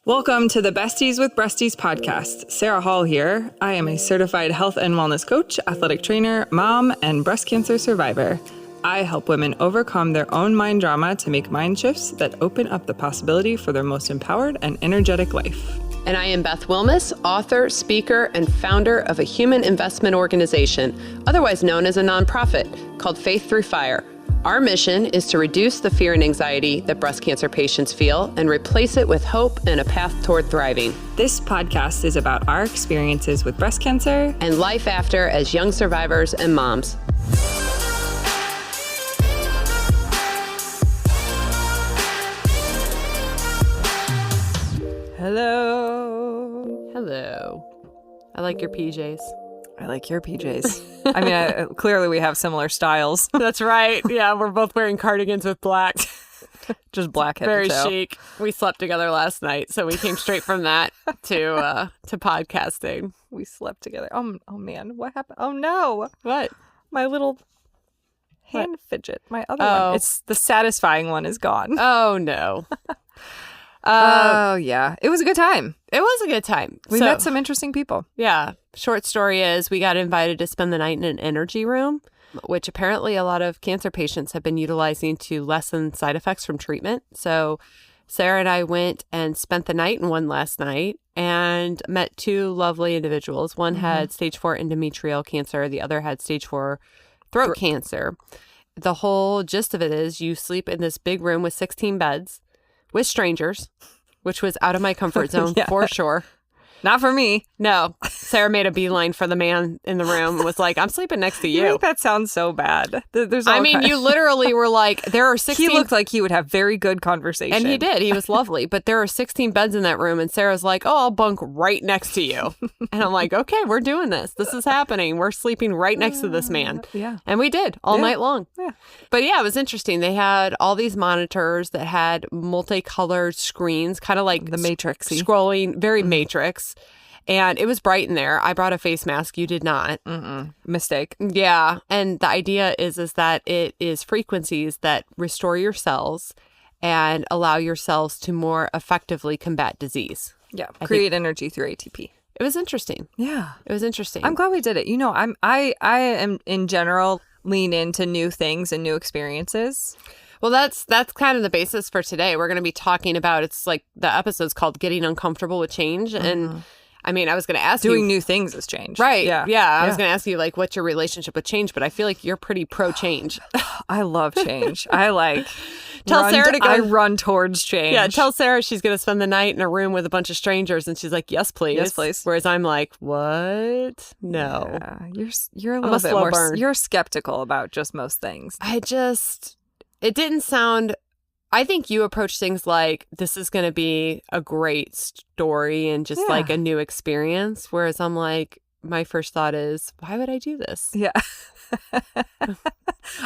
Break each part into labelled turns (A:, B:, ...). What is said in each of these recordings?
A: Welcome to the Besties with Breasties podcast. Sarah Hall here. I am a certified health and wellness coach, athletic trainer, mom, and breast cancer survivor. I help women overcome their own mind drama to make mind shifts that open up the possibility for their most empowered and energetic life.
B: And I am Beth Wilmus, author, speaker, and founder of a human investment organization, otherwise known as a nonprofit, called Faith Through Fire. Our mission is to reduce the fear and anxiety that breast cancer patients feel and replace it with hope and a path toward thriving.
A: This podcast is about our experiences with breast cancer
B: and life after as young survivors and moms.
A: Hello.
B: Hello. I like your PJs.
A: I like your PJs. I mean, clearly we have similar styles.
B: That's right. Yeah, we're both wearing cardigans with black.
A: Just black head
B: Very
A: to toe.
B: chic. We slept together last night, so we came straight from that to podcasting.
A: We slept together. Oh man, what happened? Oh no.
B: What?
A: My little hand fidget. My other one. It's the satisfying one is gone.
B: Oh no.
A: Oh yeah. It was a good time.
B: It was a good time.
A: We met some interesting people.
B: Yeah. Short story is we got invited to spend the night in an energy room, which apparently a lot of cancer patients have been utilizing to lessen side effects from treatment. So Sarah and I went and spent the night in one last night and met two lovely individuals. One had stage 4 endometrial cancer. The other had stage 4 throat cancer. The whole gist of it is you sleep in this big room with 16 beds with strangers, which was out of my comfort zone for sure.
A: Not for me.
B: No. Sarah made a beeline for the man in the room and was like, I'm sleeping next to you.
A: You think that sounds so bad.
B: You literally were like, there are 16.
A: He looked like he would have very good conversation.
B: And he did. He was lovely. But there are 16 beds in that room. And Sarah's like, oh, I'll bunk right next to you. And I'm like, okay, we're doing this. This is happening. We're sleeping right next to this man.
A: Yeah.
B: And we did all night long.
A: Yeah.
B: But yeah, it was interesting. They had all these monitors that had multicolored screens, kind of like
A: the Matrix-y.
B: Scrolling, very Matrix. And it was bright in there. I brought a face mask. You did not.
A: Mistake.
B: Yeah. And the idea is that it is frequencies that restore your cells and allow your cells to more effectively combat disease.
A: Yeah. Create energy through ATP.
B: It was interesting.
A: Yeah.
B: It was interesting.
A: I'm glad we did it. You know, I am in general lean into new things and new experiences.
B: Well, that's kind of the basis for today. We're going to be talking about, it's like the episode's called Getting Uncomfortable with Change. And I mean, I was going to ask
A: Doing new things is change.
B: Right. Yeah. I was going to ask you, like, what's your relationship with change? But I feel like you're pretty pro-change.
A: I love change. I
B: I
A: run towards change.
B: Yeah, tell Sarah she's going to spend the night in a room with a bunch of strangers. And she's like, yes, please.
A: Yes, please.
B: Whereas I'm like, what? No.
A: Yeah, you're a little bit more, you're skeptical about just most things.
B: It didn't sound... I think you approach things like this is going to be a great story and just like a new experience. Whereas I'm like, my first thought is, why would I do this?
A: Yeah.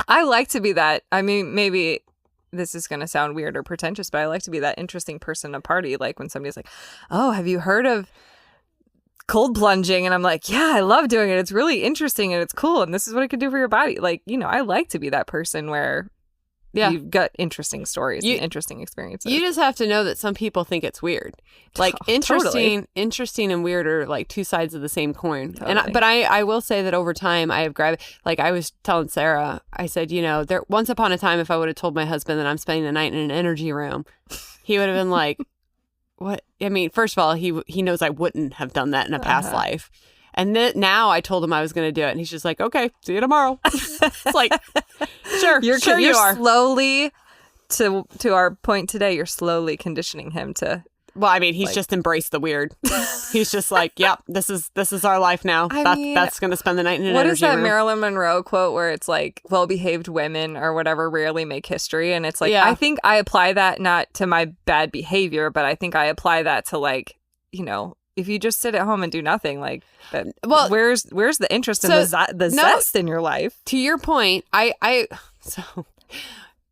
A: I like to be that. I mean, maybe this is going to sound weird or pretentious, but I like to be that interesting person at a party. Like when somebody's like, oh, have you heard of cold plunging? And I'm like, yeah, I love doing it. It's really interesting and it's cool. And this is what it could do for your body. Like, you know, I like to be that person where... Yeah. You've got interesting stories and interesting experiences.
B: You just have to know that some people think it's weird. Like interesting and weird are like two sides of the same coin. Totally. But I will say that over time I have grabbed, like I was telling Sarah, I said, you know, once upon a time, if I would have told my husband that I'm spending the night in an energy room, he would have been like, what? I mean, first of all, he knows I wouldn't have done that in a past life. And then now I told him I was going to do it. And he's just like, okay, see you tomorrow. It's like, sure, you are.
A: Slowly, to our point today, you're slowly conditioning him to.
B: Well, I mean, he's just embraced the weird. He's just like, yep, this is our life now. That's going to spend the night in an energy room.
A: What is that Marilyn Monroe quote where it's like, well-behaved women or whatever rarely make history? And it's like, I think I apply that not to my bad behavior, but I think I apply that to like, you know, if you just sit at home and do nothing, like that, where's the interest in the zest in your life?
B: To your point, so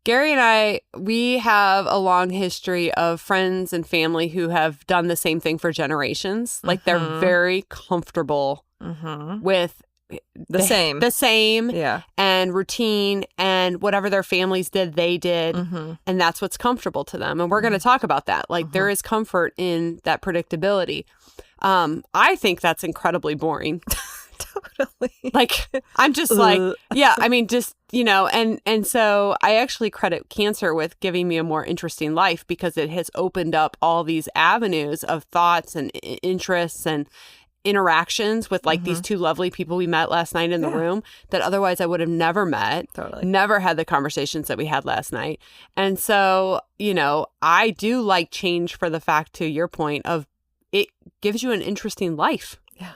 B: Gary and I, we have a long history of friends and family who have done the same thing for generations. Like they're very comfortable with
A: The same.
B: The same.
A: Yeah.
B: And routine and whatever their families did, they did.
A: Mm-hmm.
B: And that's what's comfortable to them. And we're going to talk about that. Like there is comfort in that predictability. I think that's incredibly boring.
A: Totally.
B: Like, I'm just like, yeah, I mean, just, and so I actually credit cancer with giving me a more interesting life because it has opened up all these avenues of thoughts and interests and interactions with like these two lovely people we met last night in the room that otherwise I would have never met, never had the conversations that we had last night. And so, I do like change for the fact, to your point, of it gives you an interesting life. Yeah.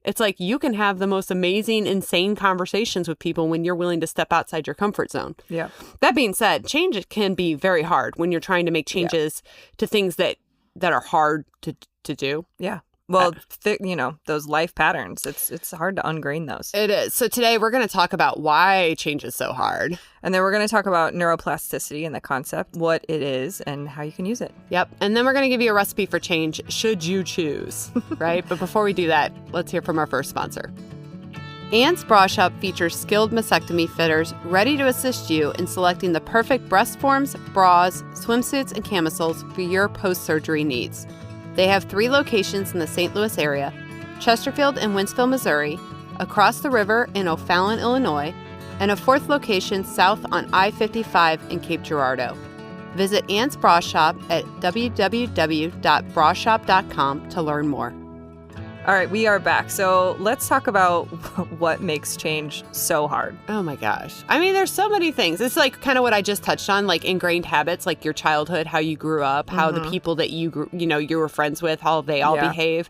B: It's like you can have the most amazing, insane conversations with people when you're willing to step outside your comfort zone.
A: Yeah.
B: That being said, change can be very hard when you're trying to make changes to things that are hard to do.
A: Yeah. Well, those life patterns, it's hard to ungrain those.
B: It is. So today we're going to talk about why change is so hard.
A: And then we're going to talk about neuroplasticity and the concept, what it is, and how you can use it.
B: Yep. And then we're going to give you a recipe for change should you choose, right? But before we do that, let's hear from our first sponsor. Ann's Bra Shop features skilled mastectomy fitters ready to assist you in selecting the perfect breast forms, bras, swimsuits, and camisoles for your post-surgery needs. They have 3 locations in the St. Louis area, Chesterfield and Wentzville, Missouri, across the river in O'Fallon, Illinois, and a 4th location south on I-55 in Cape Girardeau. Visit Ann's Bra Shop at www.brashop.com to learn more.
A: All right, we are back. So let's talk about what makes change so hard.
B: Oh my gosh. I mean, there's so many things. It's like kind of what I just touched on, like ingrained habits, like your childhood, how you grew up, how the people that you grew, you were friends with, how they all behave.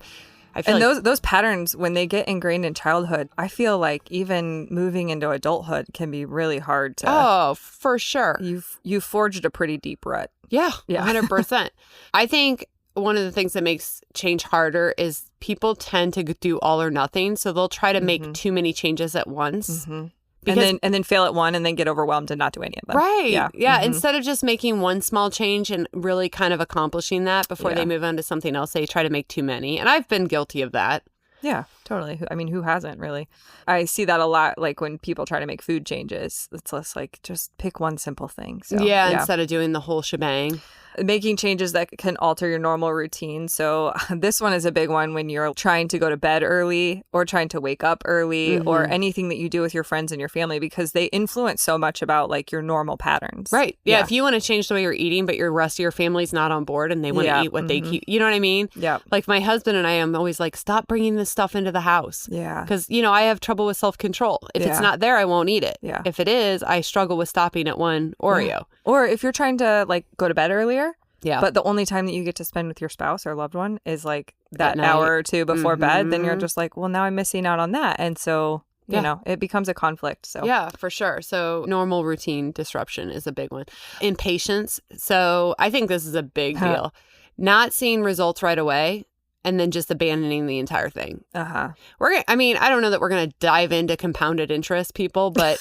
B: I feel
A: those patterns, when they get ingrained in childhood, I feel like even moving into adulthood can be really hard to.
B: Oh, for sure.
A: You've forged a pretty deep rut.
B: Yeah. 100%. I think one of the things that makes change harder is people tend to do all or nothing. So they'll try to make too many changes at once.
A: And then fail at one and then get overwhelmed and not do any of them.
B: Right. Yeah. Instead of just making one small change and really kind of accomplishing that before they move on to something else, they try to make too many. And I've been guilty of that.
A: Yeah, totally. I mean, who hasn't really? I see that a lot, like when people try to make food changes. It's less like just pick one simple thing. So,
B: instead of doing the whole shebang.
A: Making changes that can alter your normal routine. So this one is a big one when you're trying to go to bed early or trying to wake up early or anything that you do with your friends and your family, because they influence so much about like your normal patterns.
B: Right. Yeah. If you want to change the way you're eating, but your rest of your family's not on board and they want to eat what they keep, you know what I mean?
A: Yeah.
B: Like my husband and I am always like, stop bringing this stuff into the house.
A: Yeah.
B: Because, I have trouble with self-control. If it's not there, I won't eat it.
A: Yeah.
B: If it is, I struggle with stopping at one Oreo.
A: Yeah. Or if you're trying to like go to bed earlier.
B: Yeah.
A: But the only time that you get to spend with your spouse or loved one is like that hour or two before bed, then you're just like, well, now I'm missing out on that. And so, you know, it becomes a conflict. So
B: yeah, for sure. So normal routine disruption is a big one. Impatience. So I think this is a big deal. Not seeing results right away and then just abandoning the entire thing. I don't know that we're going to dive into compounded interest, people, but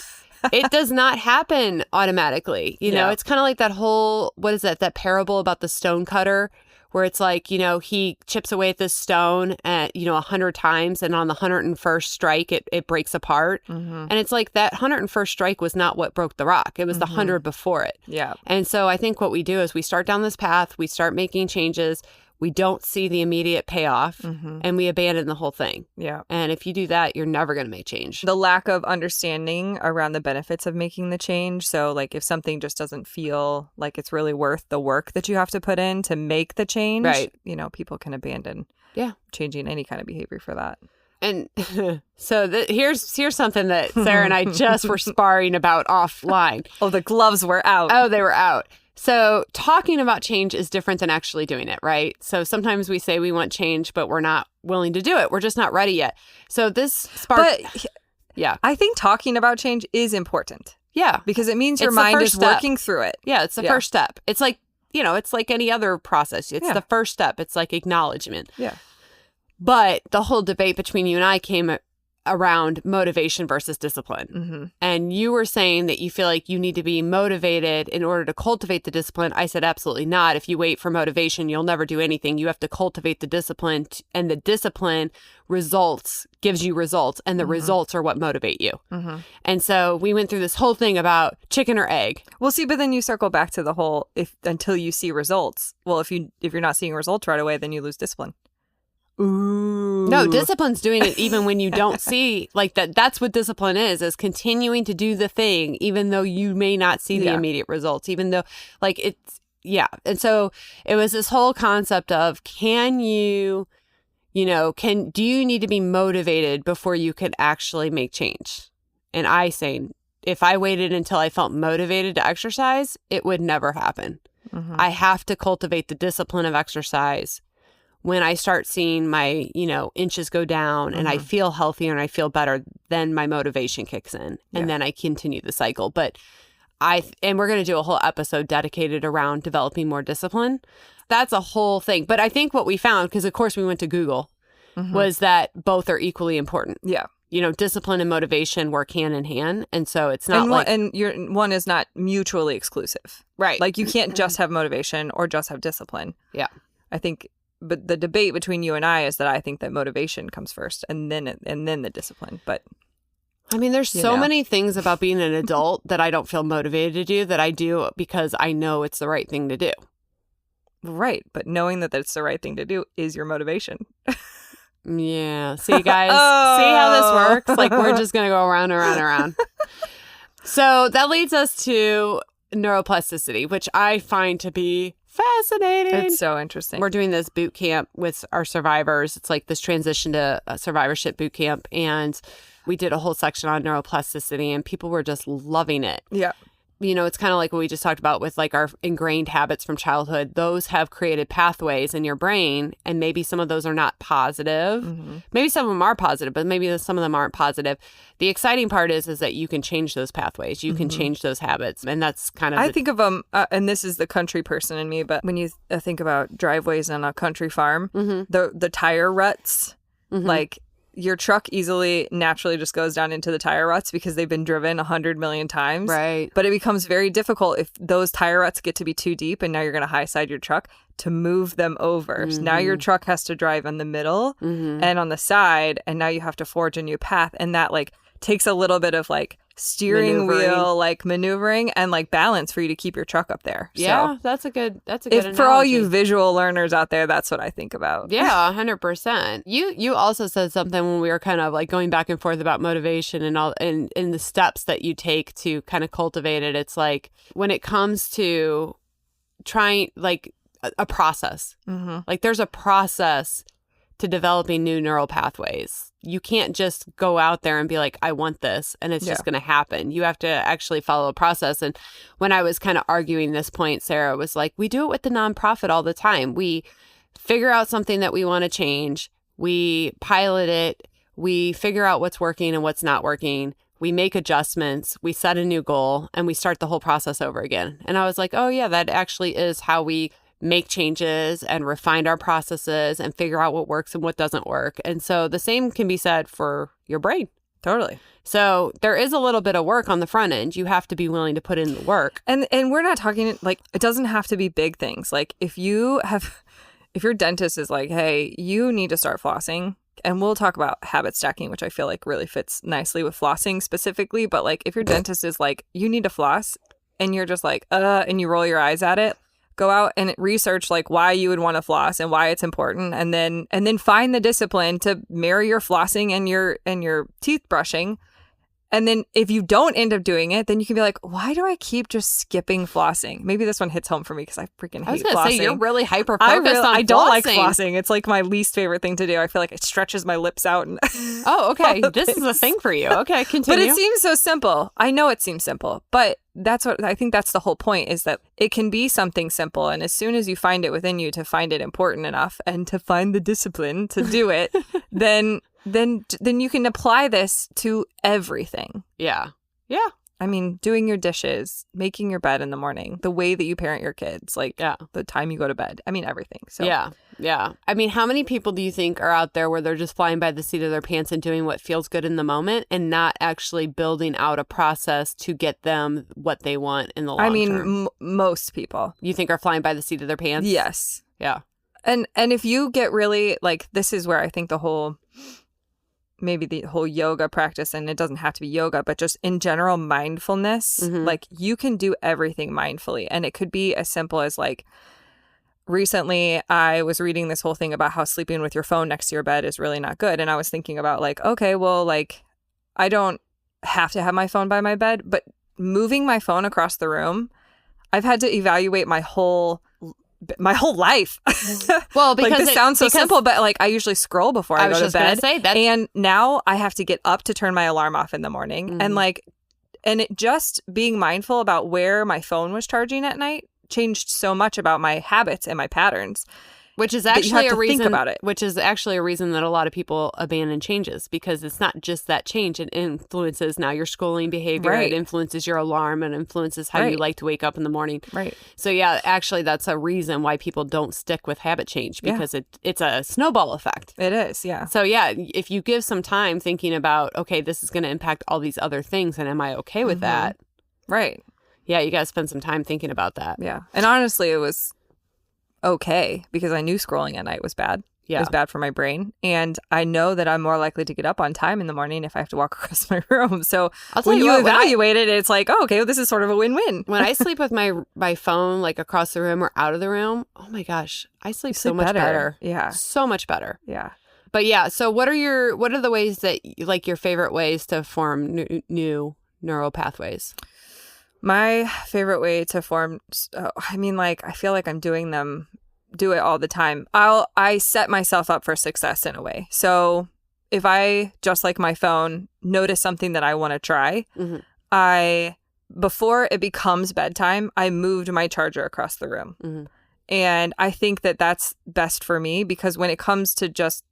B: it does not happen automatically. It's kind of like that whole, what is that parable about the stone cutter, where it's like, he chips away at this stone at, 100 times. And on the 101st strike, it breaks apart. And it's like that 101st strike was not what broke the rock. It was the 100 before it.
A: Yeah.
B: And so I think what we do is we start down this path, we start making changes. We don't see the immediate payoff and we abandon the whole thing.
A: Yeah.
B: And if you do that, you're never going to make change.
A: The lack of understanding around the benefits of making the change. So like if something just doesn't feel like it's really worth the work that you have to put in to make the change,
B: right.
A: People can abandon changing any kind of behavior for that.
B: And so here's something that Sarah and I just were sparring about offline.
A: Oh, the gloves were out.
B: Oh, they were out. So talking about change is different than actually doing it, right? So sometimes we say we want change, but we're not willing to do it. We're just not ready yet. So this sparked...
A: But I think talking about change is important.
B: Yeah.
A: Because it means your mind is working through it.
B: Yeah, it's the first step. It's like, it's like any other process. It's the first step. It's like acknowledgement.
A: Yeah.
B: But the whole debate between you and I came around motivation versus discipline.
A: Mm-hmm.
B: And you were saying that you feel like you need to be motivated in order to cultivate the discipline. I said, absolutely not. If you wait for motivation, you'll never do anything. You have to cultivate the discipline, and the discipline gives you results, and the results are what motivate you.
A: Mm-hmm.
B: And so we went through this whole thing about chicken or egg.
A: Well, see, but then you circle back to the whole until you see results. Well, if you're not seeing results right away, then you lose discipline. Ooh.
B: No, discipline's doing it even when you don't see like that. That's what discipline is continuing to do the thing, even though you may not see the immediate results, even though like it's, yeah. And so it was this whole concept of, do you need to be motivated before you can actually make change? And I say, if I waited until I felt motivated to exercise, it would never happen.
A: Mm-hmm.
B: I have to cultivate the discipline of exercise. When I start seeing my, inches go down and I feel healthier and I feel better, then my motivation kicks in and then I continue the cycle. But and we're going to do a whole episode dedicated around developing more discipline. That's a whole thing. But I think what we found, because of course we went to Google, was that both are equally important.
A: Yeah.
B: Discipline and motivation work hand in hand. And so it's not
A: one is not mutually exclusive.
B: Right.
A: Like you can't just have motivation or just have discipline.
B: Yeah.
A: I think, but the debate between you and I is that I think that motivation comes first and then the discipline. But
B: I mean, there's so many things about being an adult that I don't feel motivated to do that I do because I know it's the right thing to do.
A: Right. But knowing that it's the right thing to do is your motivation.
B: Yeah. See, guys, see how this works? Like, we're just going to go around and around and around. So that leads us to neuroplasticity, which I find to be fascinating.
A: It's so interesting.
B: We're doing this boot camp with our survivors. It's like this transition to a survivorship boot camp. And we did a whole section on neuroplasticity and people were just loving it.
A: Yeah.
B: It's kind of like what we just talked about with like our ingrained habits from childhood. Those have created pathways in your brain, and maybe some of those are not positive. Mm-hmm. Maybe some of them are positive, but maybe some of them aren't positive. The exciting part is that you can change those pathways. You can change those habits, and that's kind of.
A: I think of them, and this is the country person in me, but when you think about driveways on a country farm, the tire ruts, like. Your truck easily naturally just goes down into the tire ruts because they've been driven 100 million times.
B: Right.
A: But it becomes very difficult if those tire ruts get to be too deep and now you're going to high side your truck to move them over. So now your truck has to drive in the middle and on the side, and now you have to forge a new path. And that like takes a little bit of like steering wheel, like maneuvering and like balance for you to keep your truck up there.
B: Yeah, so, that's a good analogy.
A: For all you visual learners out there, that's what I think about.
B: Yeah, 100%. You also said something when we were kind of like going back and forth about motivation and all and the steps that you take to kind of cultivate it. It's like when it comes to trying like a process, like there's a process to developing new neural pathways. You can't just go out there and be like, I want this, and it's just going to happen. You have to actually follow a process. And when I was kind of arguing this point, Sarah was like, we do it with the nonprofit all the time. We figure out something that we want to change. We pilot it. We figure out what's working and what's not working. We make adjustments. We set a new goal, and we start the whole process over again. And I was like, oh, yeah, that actually is how we make changes and refine our processes and figure out what works and what doesn't work. And so the same can be said for your brain.
A: Totally.
B: So there is a little bit of work on the front end. You have to be willing to put in the work.
A: And we're not talking like it doesn't have to be big things. Like if your dentist is like, hey, you need to start flossing. And we'll talk about habit stacking, which I feel like really fits nicely with flossing specifically. But like if your dentist is like, you need to floss and you're just like, and you roll your eyes at it. Go out and research like why you would want to floss and why it's important, and then find the discipline to marry your flossing and your teeth brushing. And then if you don't end up doing it, then you can be like, why do I keep just skipping flossing? Maybe this one hits home for me because I freaking hate flossing. I was going to
B: say, you're really hyper-focused on flossing.
A: I don't like flossing. It's like my least favorite thing to do. I feel like it stretches my lips out. And
B: oh, okay. This is a thing for you. Okay, continue.
A: But it seems so simple. I know it seems simple, but that's what I think that's the whole point, is that it can be something simple. And as soon as you find it within you to find it important enough and to find the discipline to do it, then you can apply this to everything.
B: Yeah. Yeah.
A: I mean, doing your dishes, making your bed in the morning, the way that you parent your kids, like the time you go to bed. I mean, everything. So
B: yeah. Yeah. I mean, how many people do you think are out there where they're just flying by the seat of their pants and doing what feels good in the moment and not actually building out a process to get them what they want in the long term?
A: Most people.
B: You think are flying by the seat of their pants?
A: Yes.
B: Yeah.
A: And if you get really, like, this is where I think maybe the whole yoga practice, and it doesn't have to be yoga, but just in general mindfulness, like, you can do everything mindfully. And it could be as simple as, like, recently I was reading this whole thing about how sleeping with your phone next to your bed is really not good. And I was thinking about, like, okay, well, like, I don't have to have my phone by my bed, but moving my phone across the room, I've had to evaluate my whole life.
B: Well, because
A: like, this sounds so simple, but like, I usually scroll before I go to bed. And now I have to get up to turn my alarm off in the morning. And it just being mindful about where my phone was charging at night changed so much about my habits and my patterns.
B: Which is actually a reason.
A: Think about it.
B: Which is actually a reason that a lot of people abandon changes, because it's not just that change; it influences now your scrolling behavior.
A: Right.
B: It influences your alarm, and influences how you like to wake up in the morning.
A: Right.
B: So yeah, actually, that's a reason why people don't stick with habit change, because it's a snowball effect.
A: It is, yeah.
B: So yeah, if you give some time thinking about, okay, this is going to impact all these other things, and am I okay with that?
A: Right.
B: Yeah, you got to spend some time thinking about that.
A: Yeah, and honestly, it was okay because I knew scrolling at night was bad.
B: Yeah.
A: It was bad for my brain. And I know that I'm more likely to get up on time in the morning if I have to walk across my room. So when you evaluate it, it's like, oh, okay, well, this is sort of a win-win.
B: When I sleep with my phone like across the room or out of the room, oh my gosh, I sleep so much better.
A: Yeah.
B: So much better.
A: Yeah.
B: But yeah, so what are the ways that, like, your favorite ways to form new neural pathways?
A: My favorite way to form, I feel like I'm do it all the time. I set myself up for success in a way. So if I, just like my phone, notice something that I want to try, before it becomes bedtime, I moved my charger across the room. And I think that that's best for me, because when it comes to just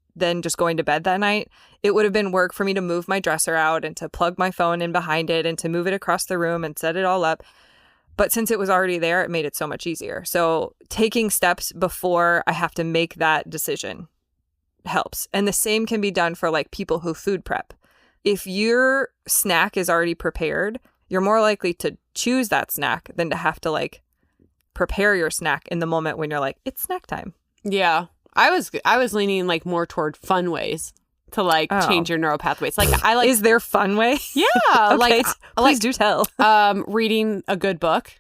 A: going to bed that night, it would have been work for me to move my dresser out and to plug my phone in behind it and to move it across the room and set it all up. But since it was already there, it made it so much easier. So taking steps before I have to make that decision helps. And the same can be done for, like, people who food prep. If your snack is already prepared, you're more likely to choose that snack than to have to, like, prepare your snack in the moment when you're like, it's snack time. Yeah.
B: I was leaning, like, more toward fun ways to, like, change your neural pathways. Like,
A: Is there fun way?
B: Yeah.
A: Okay, please do tell.
B: Reading a good book.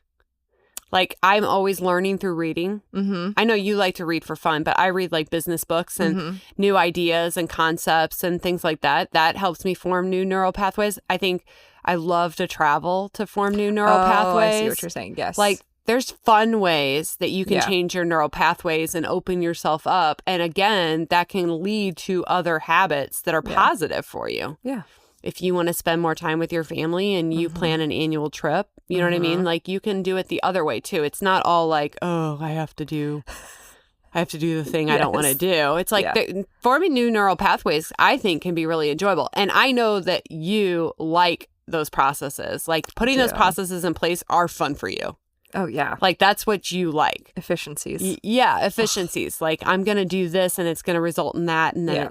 B: Like, I'm always learning through reading. I know you like to read for fun, but I read, like, business books and new ideas and concepts and things like that. That helps me form new neural pathways. I think I love to travel to form new neural pathways.
A: I see what you're saying. Yes.
B: Like, there's fun ways that you can change your neural pathways and open yourself up. And again, that can lead to other habits that are positive for you.
A: Yeah.
B: If you want to spend more time with your family and you plan an annual trip, you know what I mean? Like, you can do it the other way too. It's not all like, oh, I have to do the thing I don't want to do. It's like forming new neural pathways, I think, can be really enjoyable. And I know that you like those processes. Like, putting those processes in place are fun for you.
A: Oh, yeah.
B: Like, that's what you like.
A: Efficiencies.
B: Efficiencies. Like, I'm going to do this and it's going to result in that. And then,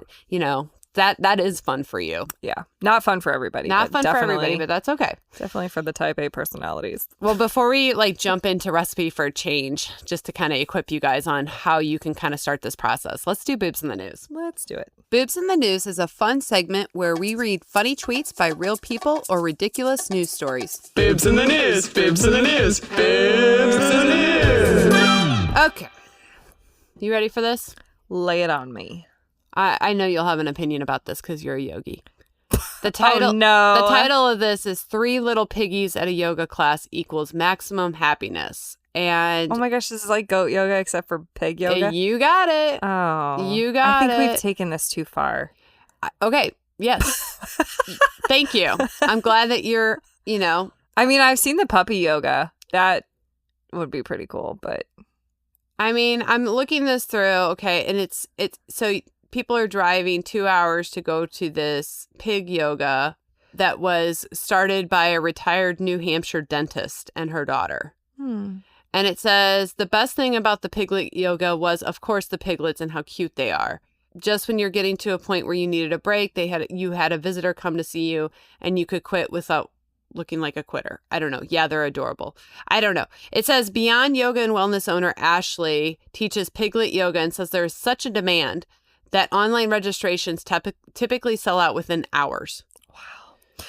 B: that is fun for you.
A: Yeah. Not fun for everybody.
B: Not fun for everybody, but that's okay.
A: Definitely for the type A personalities.
B: Well, before we, like, jump into Recipe for Change, just to kind of equip you guys on how you can kind of start this process, let's do Boobs in the News.
A: Let's do it.
B: Boobs in the News is a fun segment where we read funny tweets by real people or ridiculous news stories.
C: Boobs in the News, Boobs in the News, Boobs in the News.
B: Okay. You ready for this?
A: Lay it on me.
B: I know you'll have an opinion about this because you're a yogi. The title,
A: oh, no.
B: The title of this is 3 Little Piggies at a Yoga Class Equals Maximum Happiness. And
A: oh my gosh, this is like goat yoga except for pig yoga.
B: You got it.
A: Oh,
B: you got it.
A: I think we've taken this too far.
B: Okay. Yes. Thank you. I'm glad that you're,
A: I mean, I've seen the puppy yoga. That would be pretty cool, but
B: I mean, I'm looking this through. Okay. And it's so people are driving 2 hours to go to this pig yoga that was started by a retired New Hampshire dentist and her daughter. And it says, the best thing about the piglet yoga was, of course, the piglets and how cute they are. Just when you're getting to a point where you needed a break, you had a visitor come to see you and you could quit without looking like a quitter. I don't know. Yeah, they're adorable. I don't know. It says Beyond Yoga and Wellness owner Ashley teaches piglet yoga and says there's such a demand that online registrations typically sell out within hours.
A: Wow.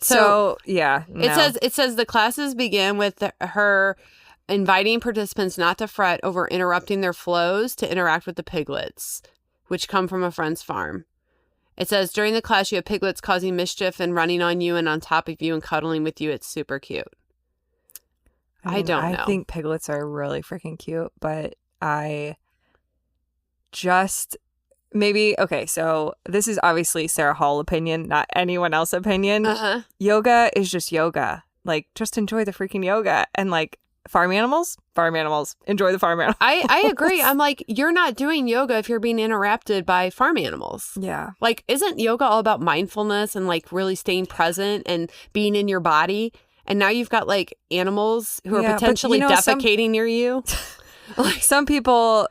A: So yeah, no.
B: It says the classes begin with her inviting participants not to fret over interrupting their flows to interact with the piglets, which come from a friend's farm. It says during the class, you have piglets causing mischief and running on you and on top of you and cuddling with you. It's super cute. I don't know.
A: I think piglets are really freaking cute, but I just okay, so this is obviously Sarah Hall opinion, not anyone else opinion. Yoga is just yoga. Like, just enjoy the freaking yoga. And like, farm animals, enjoy the farm animals.
B: I agree. I'm like, you're not doing yoga if you're being interrupted by farm animals.
A: Yeah.
B: Like, isn't yoga all about mindfulness and like really staying present and being in your body? And now you've got like animals who are potentially defecating near you.
A: Like, some people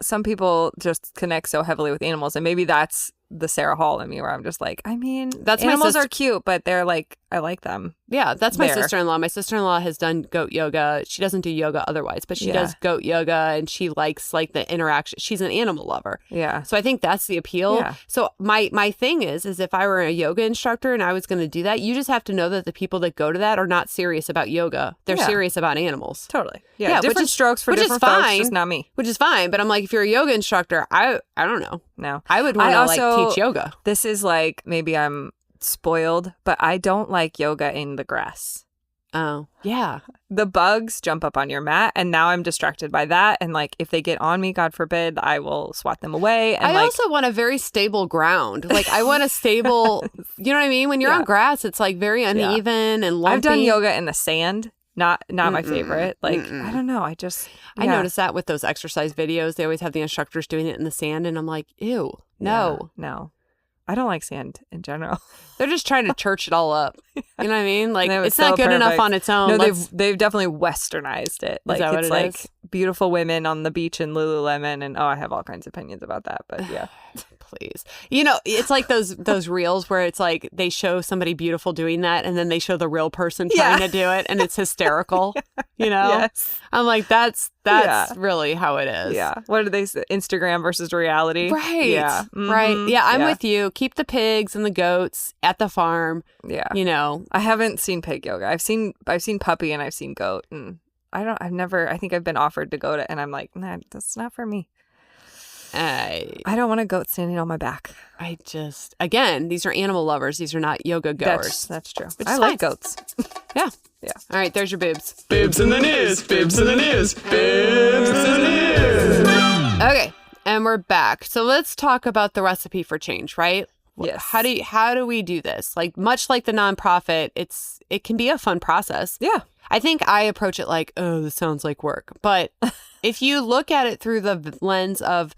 A: just connect so heavily with animals, and maybe that's the Sarah Hall in me, where I'm just like, I mean, animals are cute, but they're like, I like them.
B: Yeah, that's my sister-in-law. My sister-in-law has done goat yoga. She doesn't do yoga otherwise, but she does goat yoga, and she likes like the interaction. She's an animal lover.
A: Yeah.
B: So I think that's the appeal.
A: Yeah.
B: So my thing is if I were a yoga instructor and I was going to do that, you just have to know that the people that go to that are not serious about yoga. They're serious about animals.
A: Totally. Yeah. Different strokes for different folks, just not me.
B: Which is fine. But I'm like, if you're a yoga instructor, I don't know.
A: No.
B: I would want to like teach yoga.
A: This is like, maybe I'm spoiled, but I don't like yoga in the grass.
B: Oh, yeah.
A: The bugs jump up on your mat, and now I'm distracted by that. And like, if they get on me, God forbid, I will swat them away. And
B: I also want a very stable ground. Like, I want a stable, you know what I mean? When you're on grass, it's like very uneven and lumpy.
A: I've done yoga in the sand. Not my favorite. Like, I don't know. I
B: noticed that with those exercise videos. They always have the instructors doing it in the sand. And I'm like, ew, no.
A: Yeah, no. I don't like sand in general.
B: They're just trying to church it all up. You know what I mean? Like, it's
A: not
B: not good enough on its own.
A: No, they've definitely westernized it. Like,
B: that what
A: it's
B: it
A: like
B: is?
A: Beautiful women on the beach in Lululemon, and I have all kinds of opinions about that. But yeah.
B: Please. You know, it's like those reels where it's like they show somebody beautiful doing that and then they show the real person trying to do it and it's hysterical. You know?
A: Yes.
B: I'm like, that's really how it is.
A: Yeah. What do they say? Instagram versus reality.
B: Right.
A: Yeah. Mm-hmm.
B: Right. Yeah, I'm with you. Keep the pigs and the goats at the farm.
A: Yeah.
B: You know.
A: I haven't seen pig yoga. I've seen puppy and I've seen goat, and I think I've been offered to go to, and I'm like, nah, that's not for me. I don't want a goat standing on my back.
B: Again, these are animal lovers. These are not yoga goers.
A: That's true. I like goats.
B: Yeah.
A: Yeah.
B: All right, there's your boobs.
C: Bibs in the news. Bibs in the news. Bibs in the news.
B: Okay, and we're back. So let's talk about the recipe for change, right?
A: Yes.
B: How do we do this? Like, much like the nonprofit, it can be a fun process.
A: Yeah.
B: I think I approach it like, oh, this sounds like work. But if you look at it through the lens of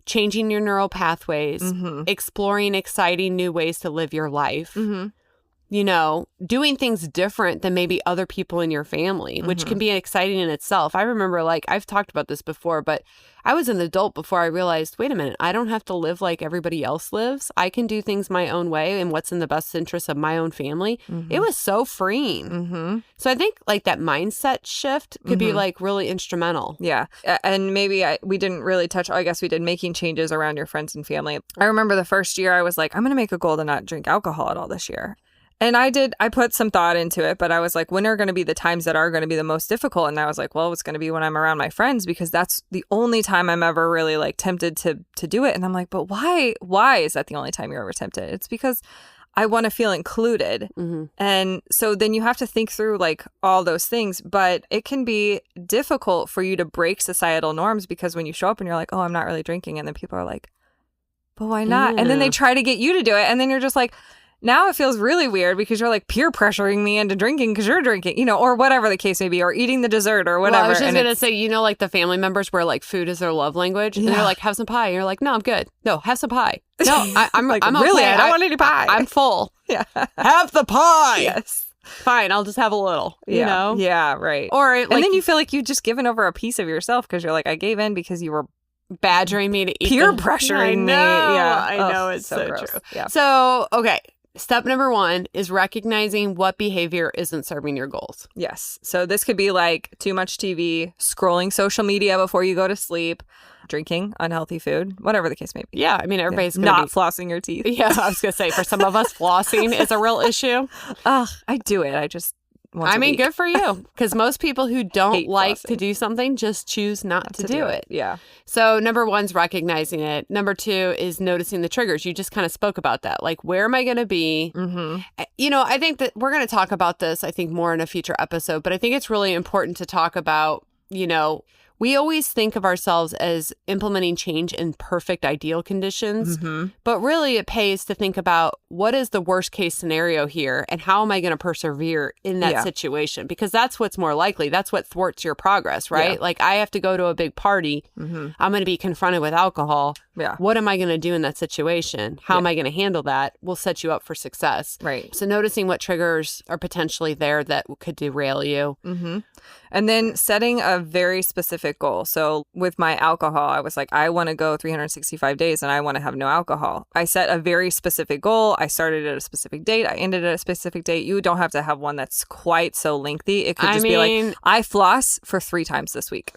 B: changing your neural pathways, exploring exciting new ways to live your life, you know, doing things different than maybe other people in your family, which can be exciting in itself. I remember, like, I've talked about this before, but I was an adult before I realized, wait a minute, I don't have to live like everybody else lives. I can do things my own way and what's in the best interest of my own family. It was so freeing. So I think like that mindset shift could be like really instrumental.
A: Yeah. And maybe we didn't really touch, I guess we did, making changes around your friends and family. I remember the first year I was like, I'm going to make a goal to not drink alcohol at all this year. And I put some thought into it, but I was like, when are going to be the times that are going to be the most difficult? And I was like, well, it's going to be when I'm around my friends, because that's the only time I'm ever really like tempted to do it. And I'm like, but why is that the only time you're ever tempted? It's because I want to feel included. And so then you have to think through like all those things, but it can be difficult for you to break societal norms, because when you show up and you're like, oh, I'm not really drinking. And then people are like, but why not? And then they try to get you to do it. And then you're just like, now it feels really weird because you're like peer pressuring me into drinking because you're drinking, you know, or whatever the case may be, or eating the dessert or whatever.
B: Well, I was just going to say, you know, like the family members where like food is their love language and they're like, have some pie. And you're like, no, I'm good. No, have some pie. No, I'm
A: like,
B: I'm
A: really?
B: okay.
A: I don't want any pie.
B: I'm full.
A: Yeah.
B: Have the pie.
A: Yes.
B: fine, I'll just have a little, you know?
A: Yeah, right.
B: Or
A: and then you feel like you've just given over a piece of yourself because you're like, I gave in because you were
B: badgering me to eat.
A: Peer pressuring
B: I
A: me.
B: know.
A: Yeah.
B: I know. It's so
A: gross.
B: true.
A: Yeah.
B: So, okay. Step number 1 is recognizing what behavior isn't serving your goals.
A: Yes. So this could be like too much TV, scrolling social media before you go to sleep, drinking unhealthy food, whatever the case may be.
B: Yeah. I mean, everybody's going
A: not
B: to
A: flossing your teeth.
B: Yeah. I was going to say, for some of us, flossing is a real issue.
A: I do it. I just once a week.
B: good for you. Because most people who don't
A: Hate
B: like
A: flossing.
B: to do something just choose not to do it.
A: Yeah.
B: So number 1's recognizing it. Number 2 is noticing the triggers. You just kind of spoke about that. Like, where am I going to be?
A: Mm-hmm.
B: You know, I think that we're going to talk about this, I think, more in a future episode. But I think it's really important to talk about, you know, we always think of ourselves as implementing change in perfect, ideal conditions.
A: Mm-hmm.
B: But really, it pays to think about what is the worst case scenario here and how am I going to persevere in that situation? Because that's what's more likely. That's what thwarts your progress, right?
A: Yeah.
B: Like, I have to go to a big party.
A: Mm-hmm.
B: I'm going to be confronted with alcohol.
A: Yeah.
B: What am I going to do in that situation? How am I going to handle that? Will set you up for success.
A: Right.
B: So noticing what triggers are potentially there that could derail you.
A: Mm-hmm. And then setting a very specific goal. So with my alcohol, I was like, I want to go 365 days and I want to have no alcohol. I set a very specific goal. I started at a specific date. I ended at a specific date. You don't have to have one that's quite so lengthy. It could just be like, I floss for 3 times this week.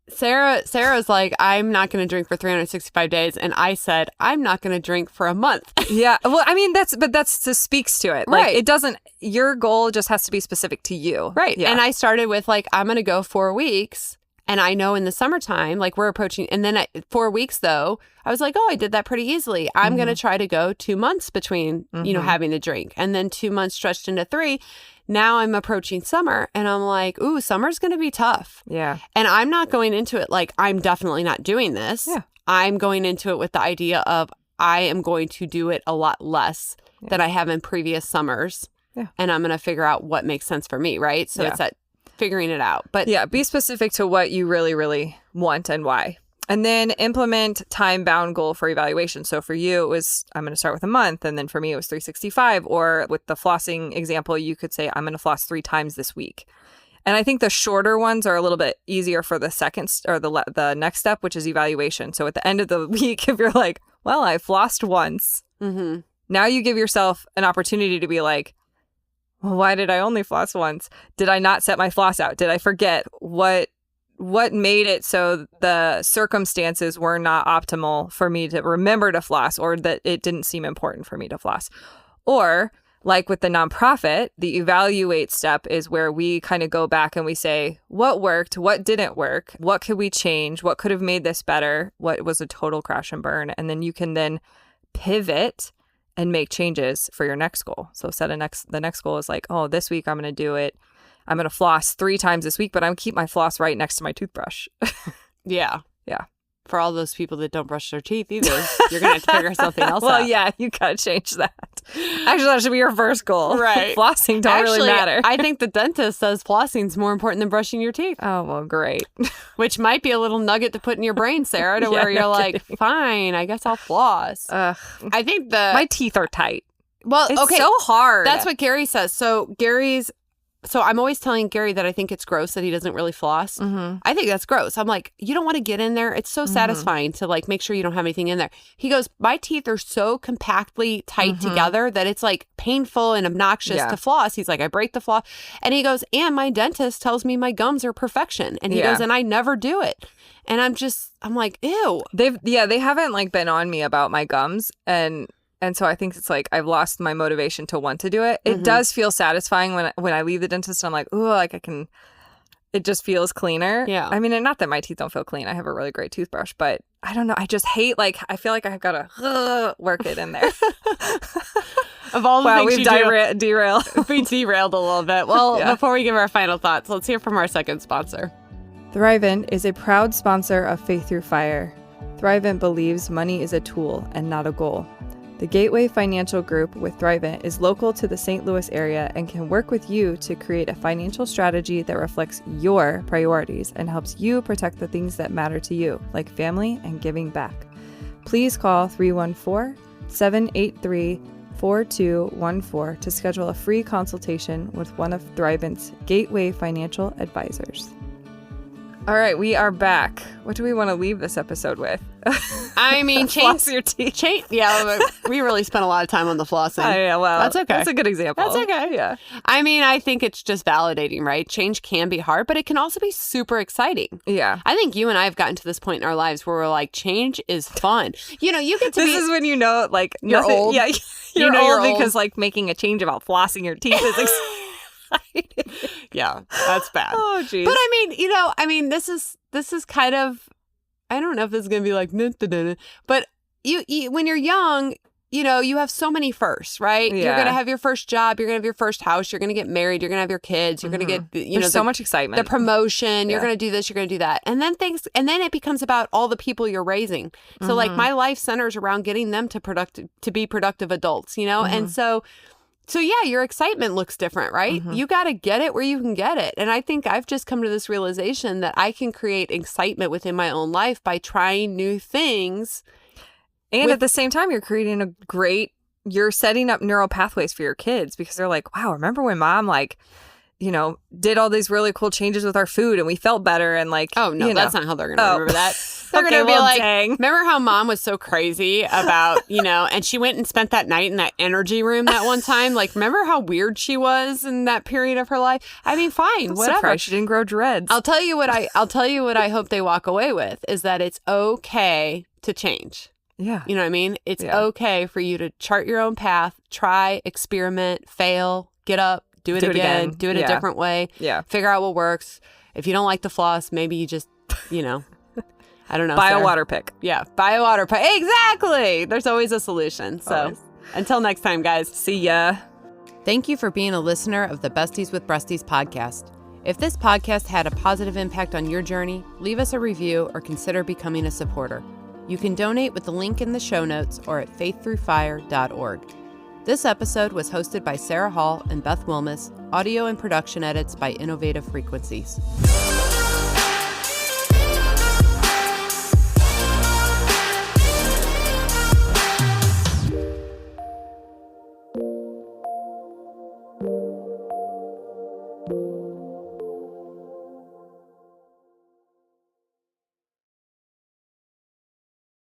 B: Sarah's like, I'm not going to drink for 365 days. And I said, I'm not going to drink for a month.
A: Yeah. Well, I mean, that's just speaks to it. Like,
B: Right.
A: it doesn't, your goal just has to be specific to you.
B: Right.
A: Yeah.
B: And I started with like, I'm going to go 4 weeks. And I know in the summertime, like we're approaching, and then 4 weeks though, I was like, oh, I did that pretty easily. I'm going to try to go 2 months between, you know, having the drink, and then 2 months stretched into 3. Now I'm approaching summer and I'm like, ooh, summer's going to be tough.
A: Yeah.
B: And I'm not going into it like, I'm definitely not doing this.
A: Yeah.
B: I'm going into it with the idea of I am going to do it a lot less than I have in previous summers.
A: Yeah.
B: And I'm going to figure out what makes sense for me, right? So it's that figuring it out. But
A: yeah, be specific to what you really, really want and why. And then implement time-bound goal for evaluation. So for you, it was, I'm going to start with a month. And then for me, it was 365. Or with the flossing example, you could say, I'm going to floss 3 times this week. And I think the shorter ones are a little bit easier for the the next step, which is evaluation. So at the end of the week, if you're like, well, I flossed once.
B: mm-hmm.
A: Now you give yourself an opportunity to be like, well, why did I only floss once? Did I not set my floss out? Did I forget what made it so the circumstances were not optimal for me to remember to floss, or that it didn't seem important for me to floss? Or like with the nonprofit, the evaluate step is where we kind of go back and we say, what worked? What didn't work? What could we change? What could have made this better? What was a total crash and burn? And then you can then pivot and make changes for your next goal. So the next goal is like, oh, this week I'm going to do it. I'm going to floss 3 times this week, but I'm going to keep my floss right next to my toothbrush.
B: Yeah.
A: Yeah.
B: For all those people that don't brush their teeth either, you're going to have to figure something else
A: Well,
B: out.
A: yeah, you got to change that. Actually, that should be your first goal.
B: Right.
A: Flossing don't really matter.
B: I think the dentist says flossing's more important than brushing your teeth,
A: Oh, well, great.
B: which might be a little nugget to put in your brain, Sarah, to where you're like, fine, I guess I'll floss. I think
A: My teeth are tight.
B: well,
A: It's
B: okay,
A: so hard.
B: that's what Gary says. So I'm always telling Gary that I think it's gross that he doesn't really floss.
A: Mm-hmm.
B: I think that's gross. I'm like, you don't want to get in there. It's so satisfying to like make sure you don't have anything in there. He goes, my teeth are so compactly tight together that it's like painful and obnoxious to floss. He's like, I break the floss. And he goes, and my dentist tells me my gums are perfection. And he goes, and I never do it. And I'm like, ew.
A: They haven't like been on me about my gums, and so I think it's like I've lost my motivation to want to do it. It does feel satisfying when I leave the dentist and I'm like, ooh, like it just feels cleaner.
B: Yeah.
A: I mean, and not that my teeth don't feel clean. I have a really great toothbrush, but I don't know. I just hate, like, I feel like I've got to work it in there.
B: Of all the
A: Wow,
B: things
A: we've derailed.
B: we derailed a little bit. Well, before we give our final thoughts, let's hear from our second sponsor.
A: Thrivent is a proud sponsor of Faith Through Fire. Thrivent believes money is a tool and not a goal. The Gateway Financial Group with Thrivent is local to the St. Louis area and can work with you to create a financial strategy that reflects your priorities and helps you protect the things that matter to you, like family and giving back. Please call 314-783-4699 4214 to schedule a free consultation with one of Thrivent's Gateway Financial Advisors. All right, we are back. What do we want to leave this episode with?
B: I mean,
A: floss your teeth.
B: Yeah, we really spent a lot of time on the flossing.
A: Yeah, well,
B: that's okay.
A: That's a good example.
B: That's okay.
A: Yeah.
B: I mean, I think it's just validating, right? Change can be hard, but it can also be super exciting.
A: Yeah.
B: I think you and I have gotten to this point in our lives where we're like, change is fun. You know, you get to
A: This is when you know, like,
B: you're
A: nothing,
B: old.
A: Yeah,
B: You
A: you're
B: know
A: old
B: you're old.
A: because, like, making a change about flossing your teeth is exciting.
B: Yeah, that's bad.
A: Oh, geez.
B: But I mean, this is kind of, I don't know if this is going to be like, but you when you're young, you know, you have so many firsts, right?
A: Yeah.
B: You're going to have your first job. You're going to have your first house. You're going to get married. You're going to have your kids. You're going to get,
A: There's so much excitement.
B: The promotion. You're
A: Yeah.
B: going to do this. You're going to do that. And then it becomes about all the people you're raising. So like my life centers around getting them to be productive adults, you know? And so yeah, your excitement looks different, right? You got to get it where you can get it. And I think I've just come to this realization that I can create excitement within my own life by trying new things.
A: And at the same time, you're setting up neural pathways for your kids because they're like, wow, remember when mom, like, you know, did all these really cool changes with our food and we felt better and like,
B: oh, no,
A: you
B: that's
A: know.
B: not how they're going to remember that. They're
A: Okay,
B: going to be
A: well,
B: like,
A: dang.
B: remember how mom was so crazy about, you know, and she went and spent that night in that energy room that one time. Like, remember how weird she was in that period of her life? I mean, fine,
A: I'm
B: whatever.
A: surprised she didn't grow dreads.
B: I'll tell you what I hope they walk away with is that it's okay to change.
A: Yeah.
B: You know what I mean? It's
A: Yeah.
B: okay for you to chart your own path, try, experiment, fail, get up, do it again, do it a
A: Yeah.
B: different way,
A: Yeah.
B: figure out what works. If you don't like the floss, maybe you just, you know, I don't know.
A: Buy a
B: Sarah.
A: water pick.
B: Yeah, buy a water pick. Exactly. There's always a solution. So
A: Always.
B: until next time, guys.
A: See ya.
B: Thank you for being a listener of the Besties with Breasties podcast. If this podcast had a positive impact on your journey, leave us a review or consider becoming a supporter. You can donate with the link in the show notes or at faiththroughfire.org. This episode was hosted by Sarah Hall and Beth Wilmus, audio and production edits by Innovative Frequencies.